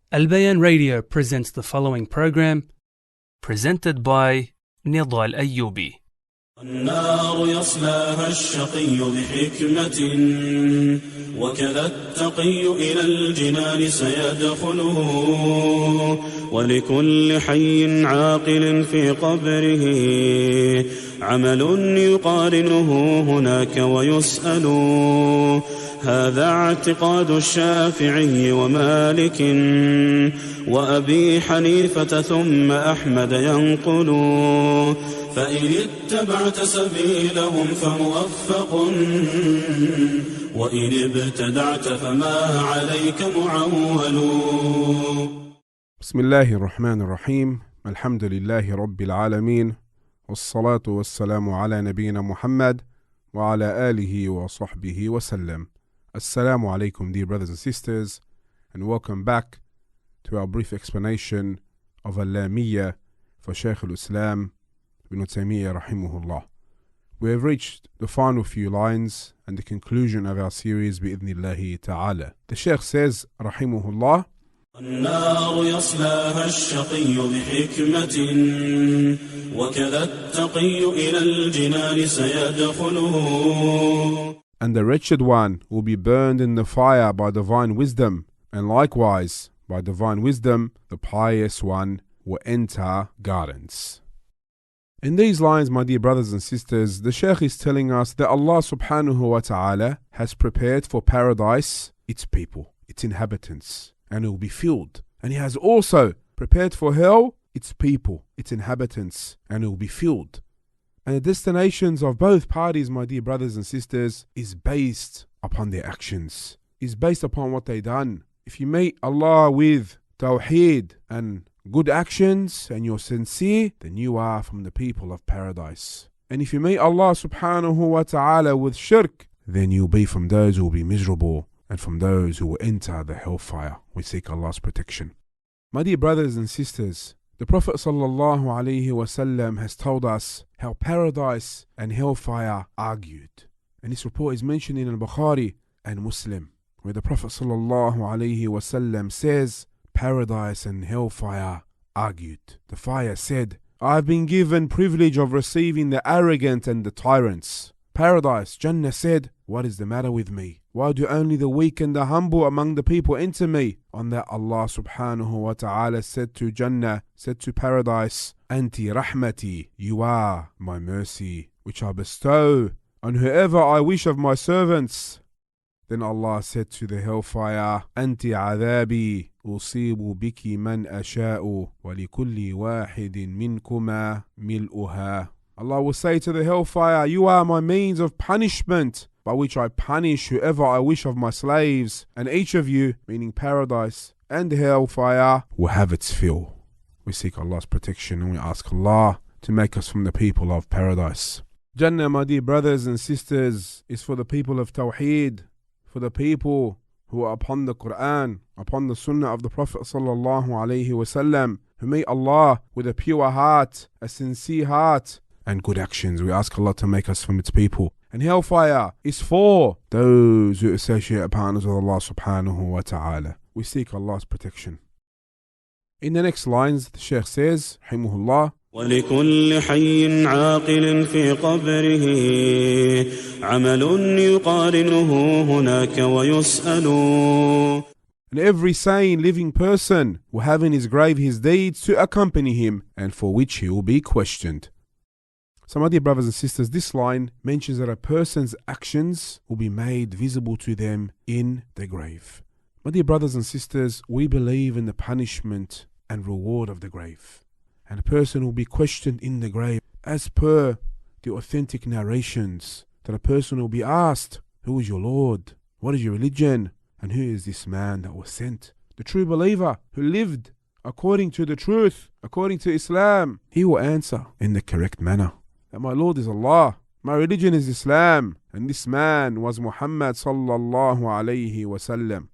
Al-Bayan Radio presents the following program, presented by Nedal Ayoubi. النار يصلاها الشقي بحكمة وكذا التقي إلى الجنان سيدخله ولكل حي عاقل في قبره عمل يقارنه هناك ويسأل هذا اعتقاد الشافعي ومالك وأبي حنيفة ثم أحمد ينقل فإن اتبعت سبيلهم فموفق وإن ابتدعت فما عليك معول. بسم الله الرحمن الرحيم. الحمد لله رب العالمين والصلاة والسلام على نبينا محمد وعلى آله وصحبه وسلم. Assalamu alaikum, dear brothers and sisters, and welcome back to our brief explanation of Al-Lamiyah for Shaykh al-Islam Ibn Taymiyah rahimahullah. We have reached the final few lines and the conclusion of our series bi'idhnillahi ta'ala. The Shaykh says rahimahullah, النار يصلاها الشقي بحكمة وكذا التقي إلى الجنان سيدخله. And the wretched one will be burned in the fire by divine wisdom, and likewise by divine wisdom the pious one will enter gardens. In these lines, my dear brothers and sisters, the Shaykh is telling us that Allah subhanahu wa ta'ala has prepared for paradise its people, its inhabitants, and it will be filled. And He has also prepared for hell its people, its inhabitants, and it will be filled. And the destinations of both parties, my dear brothers and sisters, is based upon their actions, is based upon what they done. If you meet Allah with tawheed and good actions and you're sincere, then you are from the people of paradise. And if you meet Allah subhanahu wa ta'ala with shirk, then you'll be from those who will be miserable and from those who will enter the hellfire. We seek Allah's protection. My dear brothers and sisters, the Prophet sallallahu alaihi wasallam has told us how paradise and hellfire argued. And this report is mentioned in Al-Bukhari and Muslim, where the Prophet sallallahu alaihi wasallam says, paradise and hellfire argued. The fire said, I have been given privilege of receiving the arrogant and the tyrants. Paradise, Jannah, said, what is the matter with me? Why do only the weak and the humble among the people enter me? On that, Allah subhanahu wa ta'ala said to Jannah, said to paradise, Anti rahmati, you are my mercy, which I bestow on whoever I wish of my servants. Then Allah said to the hellfire, Anti adhabi, usibu biki man asha'u, wa likulli wahidin minkuma mil'uha. Allah will say to the hellfire, you are my means of punishment, by which I punish whoever I wish of my slaves, and each of you, meaning paradise and hellfire, will have its fill. We seek Allah's protection and we ask Allah to make us from the people of paradise. Jannah, my dear brothers and sisters, is for the people of Tawheed, for the people who are upon the Quran, upon the Sunnah of the Prophet sallallahu alaihi wasallam, who meet Allah with a pure heart, a sincere heart, and good actions. We ask Allah to make us from its people. And hellfire is for those who associate partners with Allah subhanahu wa ta'ala. We seek Allah's protection. In the next lines, the Shaykh says, rahimahullah, ولكل حي عاقل في قبره عمل يقارنه هناك ويسأل. And every sane living person will have in his grave his deeds to accompany him, and for which he will be questioned. So my dear brothers and sisters, this line mentions that a person's actions will be made visible to them in the grave. My dear brothers and sisters, we believe in the punishment and reward of the grave. And a person will be questioned in the grave as per the authentic narrations, that a person will be asked, who is your Lord? What is your religion? And who is this man that was sent? The true believer who lived according to the truth, according to Islam. He will answer in the correct manner, that my Lord is Allah, my religion is Islam, and this man was Muhammad sallallahu alayhi wasallam.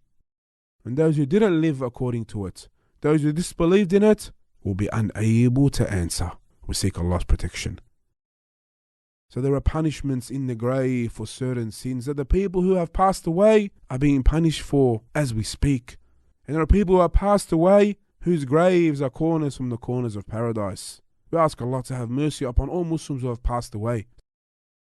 And those who didn't live according to it, those who disbelieved in it, will be unable to answer. We seek Allah's protection. So there are punishments in the grave for certain sins that the people who have passed away are being punished for as we speak. And there are people who have passed away whose graves are corners from the corners of paradise. We ask Allah to have mercy upon all Muslims who have passed away.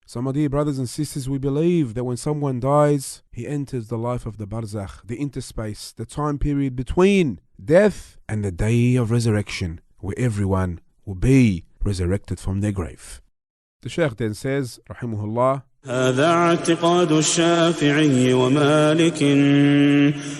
So my dear brothers and sisters, we believe that when someone dies, he enters the life of the barzakh, the interspace, the time period between death and the day of resurrection, where everyone will be resurrected from their grave. The Shaykh then says, rahimahullah, هذا اعتقاد الشافعي ومالك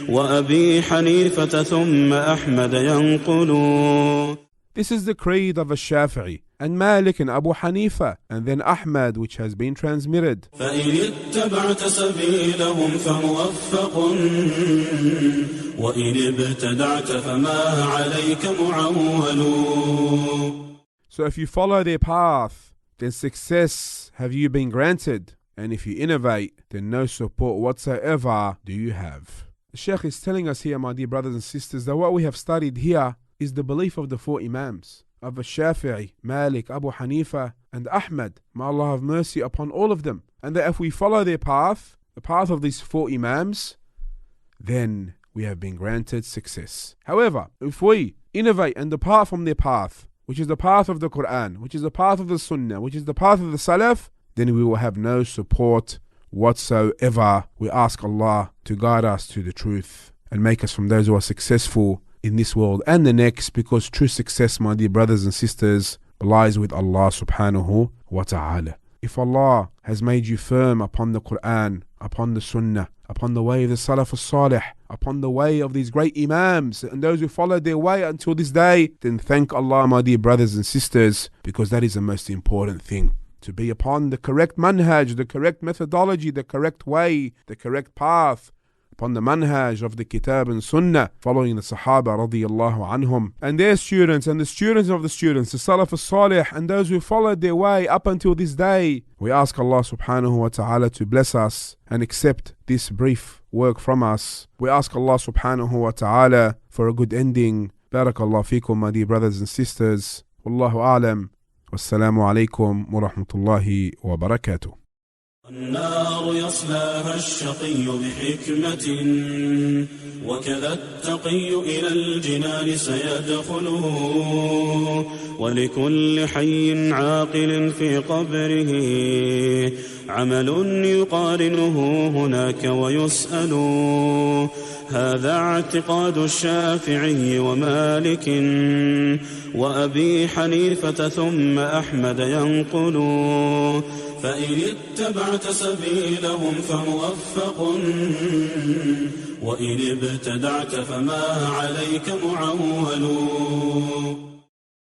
وأبي حنيفة ثم أحمد ينقل. This is the creed of Shafi'i and Malik and Abu Hanifa and then Ahmad, which has been transmitted. فإن اتبعت سبيلهم فموفق وإن ابتدعت فما عليك معول. So if you follow their path, then success have you been granted, and if you innovate, then no support whatsoever do you have. The Shaykh is telling us here, my dear brothers and sisters, that what we have studied here is the belief of the four Imams, of Shafi'i, Malik, Abu Hanifa and Ahmad. May Allah have mercy upon all of them. And that if we follow their path, the path of these four Imams, then we have been granted success. However, if we innovate and depart from their path, which is the path of the Quran, which is the path of the Sunnah, which is the path of the Salaf, then we will have no support whatsoever. We ask Allah to guide us to the truth and make us from those who are successful in this world and the next, because true success, my dear brothers and sisters, lies with Allah subhanahu wa ta'ala. If Allah has made you firm upon the Quran, upon the Sunnah, upon the way of the Salaf al-Salih, upon the way of these great Imams and those who followed their way until this day, then thank Allah, my dear brothers and sisters, because that is the most important thing. To be upon the correct manhaj, the correct methodology, the correct way, the correct path, upon the manhaj of the Kitab and Sunnah, following the Sahaba radiyallahu anhum and their students and the students of the students, the Salaf al-Salih and those who followed their way up until this day. We ask Allah subhanahu wa ta'ala to bless us and accept this brief work from us. We ask Allah subhanahu wa ta'ala for a good ending. Barakallahu feekum, my dear brothers and sisters. Wallahu a'lam. Wassalamu alaikum wa rahmatullahi wa barakatuh. النار يصلاها الشقي بحكمة وكذا التقي إلى الجنان سيدخله ولكل حي عاقل في قبره عمل يقارنه هناك ويسأل. هذا اعتقاد الشافعي ومالك وأبي حنيفة ثم أحمد ينقل. فإن اتبعت سبيلهم فموفق وإن ابتدعت فما عليك معول.